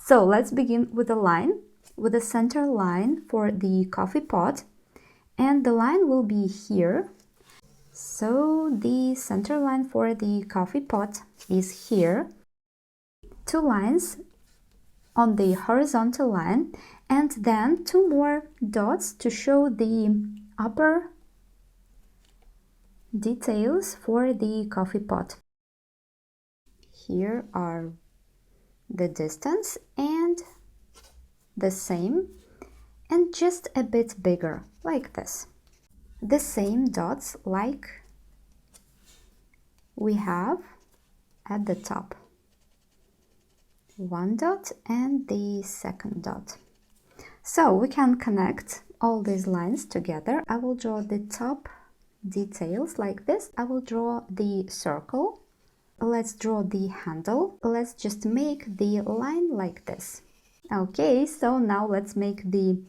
So let's begin with a line, with a center line for the coffee pot, and the line will be here. So the center line for the coffee pot is here. 2 lines on the horizontal line, and then 2 more dots to show the upper details for the coffee pot. Here are the distance and the same, and just a bit bigger, like this. The same dots like we have at the top. 1 dot and the second dot. So we can connect all these lines together. I will draw the top details like this. I will draw the circle. Let's draw the handle. Let's just make the line like this. Okay, so now let's make the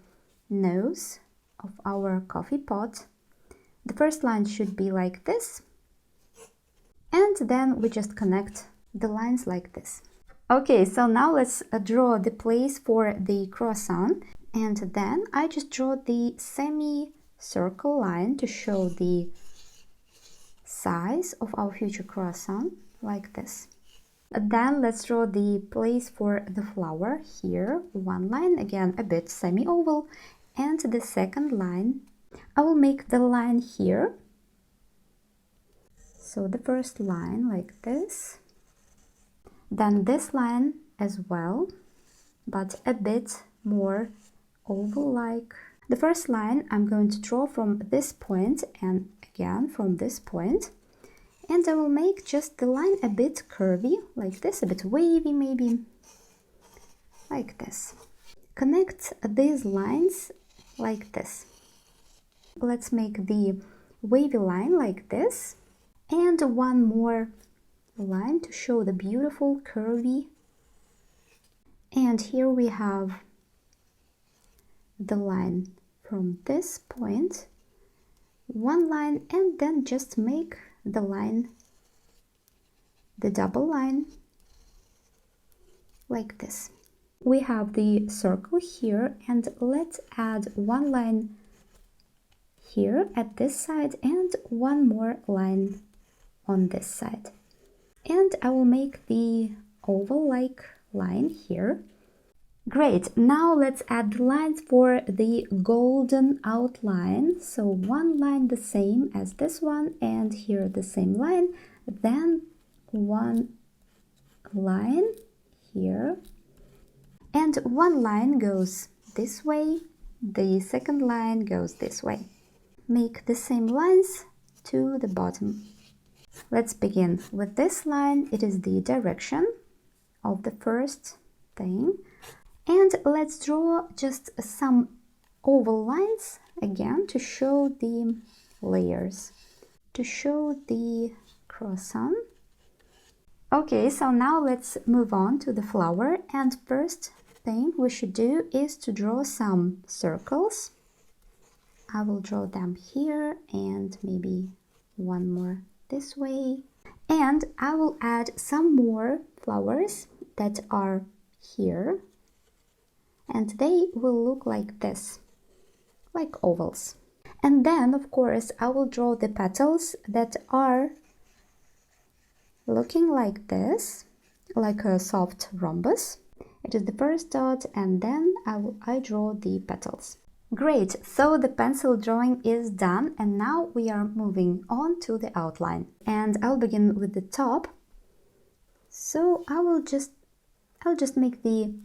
nose of our coffee pot. The first line should be like this, and then we just connect the lines like this. Okay, so now let's draw the place for the croissant, and then I just draw the semi-circle line to show the size of our future croissant, like this. Then let's draw the place for the flower here. 1 line, again a bit semi-oval, and the second line, I will make the line here. So the first line like this. Then this line as well, but a bit more oval-like. The first line I'm going to draw from this point and again from this point. And I will make just the line a bit curvy, like this, a bit wavy maybe, like this. Connect these lines like this. Let's make the wavy line like this, and 1 more line to show the beautiful curvy. And here we have the line from this point, 1 line, and then just make the line, the double line, like this. We have the circle here, and let's add 1 line here at this side and 1 more line on this side. And I will make the oval-like line here. Great, now let's add the lines for the golden outline. So 1 line the same as this one, and here the same line, then 1 line here, and 1 line goes this way, the second line goes this way. Make the same lines to the bottom. Let's begin with this line. It is the direction of the first thing. And let's draw just some oval lines again to show the layers, to show the croissant. Okay, so now let's move on to the flower. And first thing we should do is to draw some circles. I will draw them here and maybe 1 more this way, and I will add some more flowers that are here, and they will look like this, like ovals. And then of course I will draw the petals that are looking like this, like a soft rhombus. It is the first dot, and then I draw the petals. Great, so the pencil drawing is done, and now we are moving on to the outline. And I'll begin with the top. So I'll just make the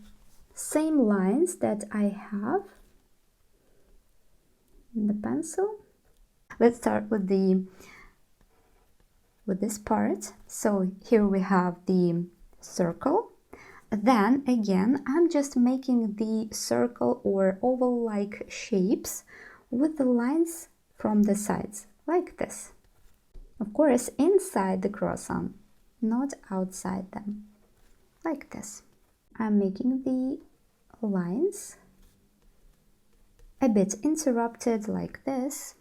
same lines that I have in the pencil. Let's start with this part. So here we have the circle. Then again, I'm just making the circle or oval-like shapes with the lines from the sides, like this. Of course, inside the croissant, not outside them, like this. I'm making the lines a bit interrupted like this,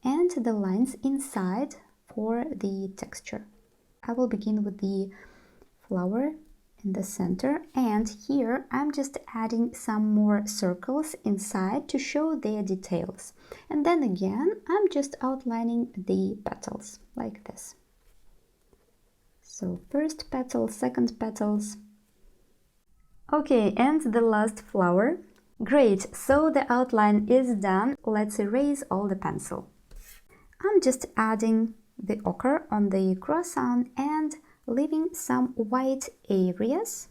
and the lines inside for the texture. I will begin with the flower in the center, and here I'm just adding some more circles inside to show their details. And then again, I'm just outlining the petals like this. So first petal, second petals. Okay, and the last flower. Great, so the outline is done. Let's erase all the pencil. I'm just adding the ochre on the croissant and leaving some white areas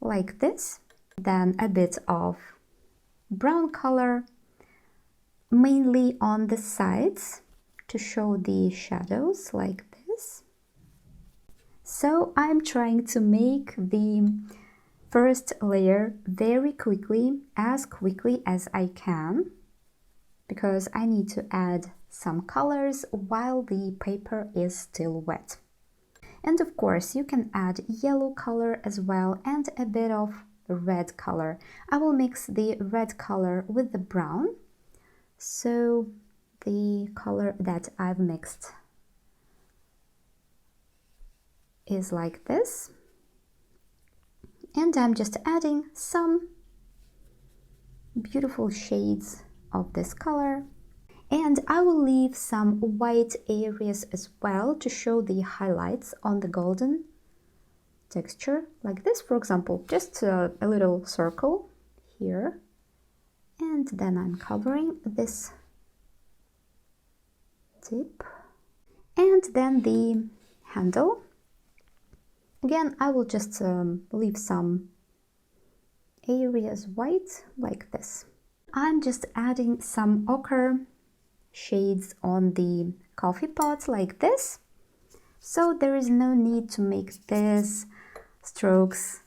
like this. Then a bit of brown color, mainly on the sides to show the shadows like this. So I'm trying to make the first layer very quickly, as quickly as I can, because I need to add some colors while the paper is still wet. And of course, you can add yellow color as well and a bit of red color. I will mix the red color with the brown, so the color that I've mixed is like this. And I'm just adding some beautiful shades of this color. And I will leave some white areas as well to show the highlights on the golden texture, like this, for example, just a little circle here. And then I'm covering this tip. And then the handle. Again, I will just leave some areas white like this. I'm just adding some ochre shades on the coffee pot like this. So there is no need to make these strokes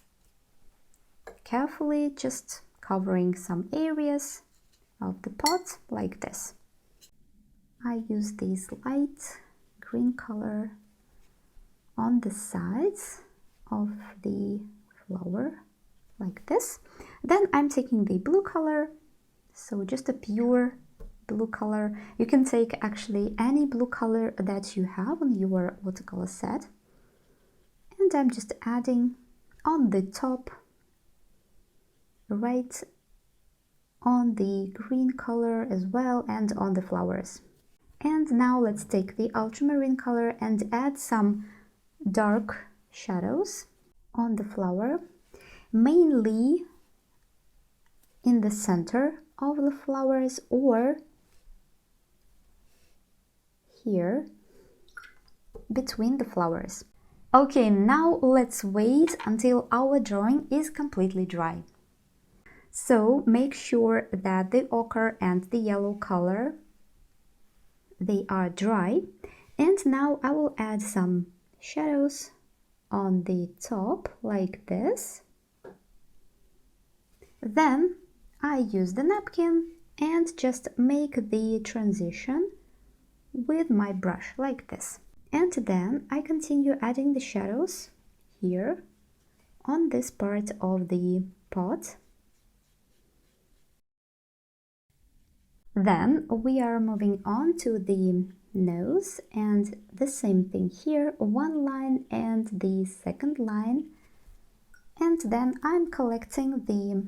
carefully, just covering some areas of the pot like this. I use this light green color on the sides of the flower like this. Then I'm taking the blue color, so just a pure blue color. You can take actually any blue color that you have on your watercolor set. And I'm just adding on the top, right on the green color as well, and on the flowers. And now let's take the ultramarine color and add some dark shadows on the flower, mainly in the center of the flowers or here between the flowers. Okay, now let's wait until our drawing is completely dry. So make sure that the ochre and the yellow color, they are dry. And now I will add some shadows on the top like this. Then I use the napkin and just make the transition with my brush like this. And then I continue adding the shadows here on this part of the pot. Then we are moving on to the nose, and the same thing here, one line and the second line. And then I'm collecting the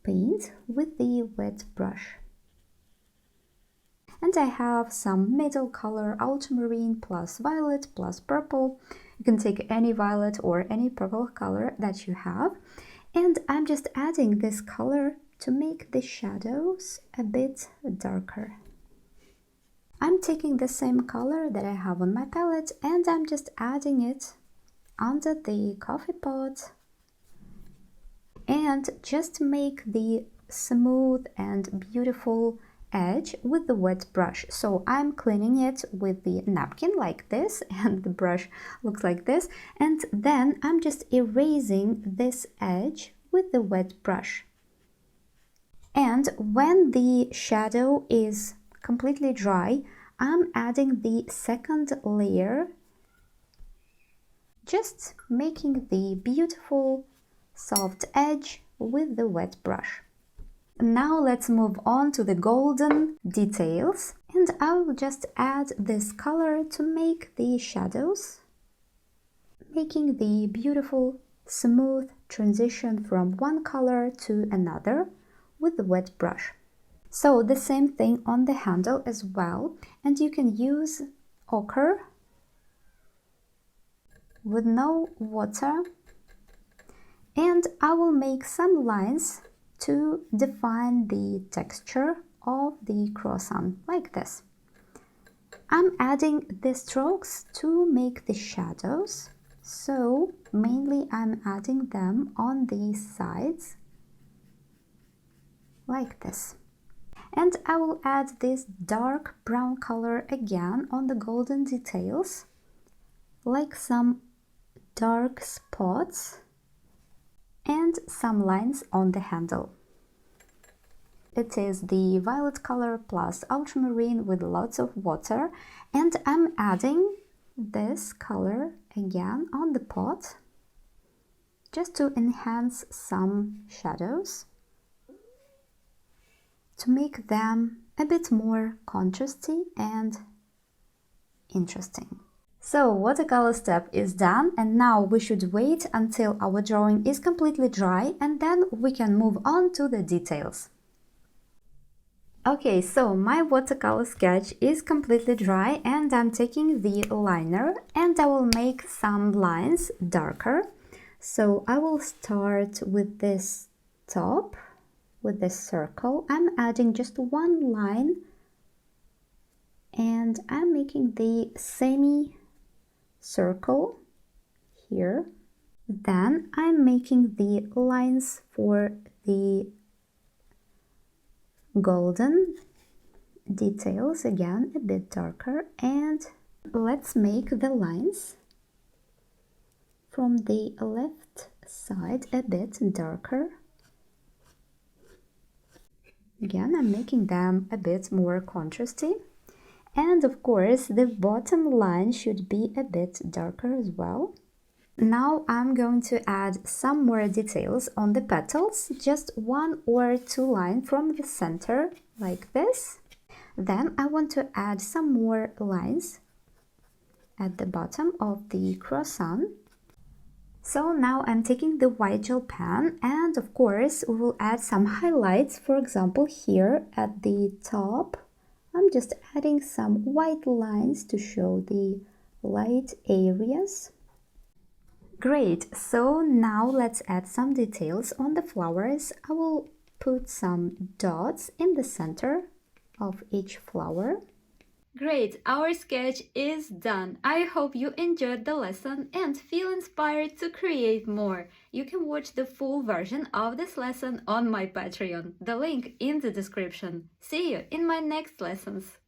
paint with the wet brush. And I have some middle color, ultramarine plus violet plus purple. You can take any violet or any purple color that you have. And I'm just adding this color to make the shadows a bit darker. I'm taking the same color that I have on my palette and I'm just adding it under the coffee pot and just make the smooth and beautiful edge with the wet brush. So I'm cleaning it with the napkin like this, and the brush looks like this, and then I'm just erasing this edge with the wet brush. And when the shadow is completely dry, I'm adding the second layer, just making the beautiful soft edge with the wet brush. Now let's move on to the golden details, and I will just add this color to make the shadows making the beautiful, smooth transition from one color to another with the wet brush. So the same thing on the handle as well, and you can use ochre with no water, and I will make some lines to define the texture of the croissant like this. I'm adding the strokes to make the shadows, so mainly I'm adding them on the sides like this. And I will add this dark brown color again on the golden details, like some dark spots and some lines on the handle. It is the violet color plus ultramarine with lots of water, and I'm adding this color again on the pot just to enhance some shadows, to make them a bit more contrasty and interesting. So watercolor step is done, and now we should wait until our drawing is completely dry, and then we can move on to the details. Okay, so my watercolor sketch is completely dry, and I'm taking the liner and I will make some lines darker. So I will start with this top, with this circle. I'm adding just one line and I'm making the semi-circle here. Then I'm making the lines for the golden details, again a bit darker, and let's make the lines from the left side a bit darker. Again, I'm making them a bit more contrasty, and of course the bottom line should be a bit darker as well. Now I'm going to add some more details on the petals, just 1 or 2 lines from the center, like this. Then I want to add some more lines at the bottom of the croissant. So now I'm taking the white gel pen, and of course we will add some highlights. For example, here at the top, I'm just adding some white lines to show the light areas. Great, so now let's add some details on the flowers. I will put some dots in the center of each flower. Great, our sketch is done. I hope you enjoyed the lesson and feel inspired to create more. You can watch the full version of this lesson on my Patreon, the link in the description. See you in my next lessons.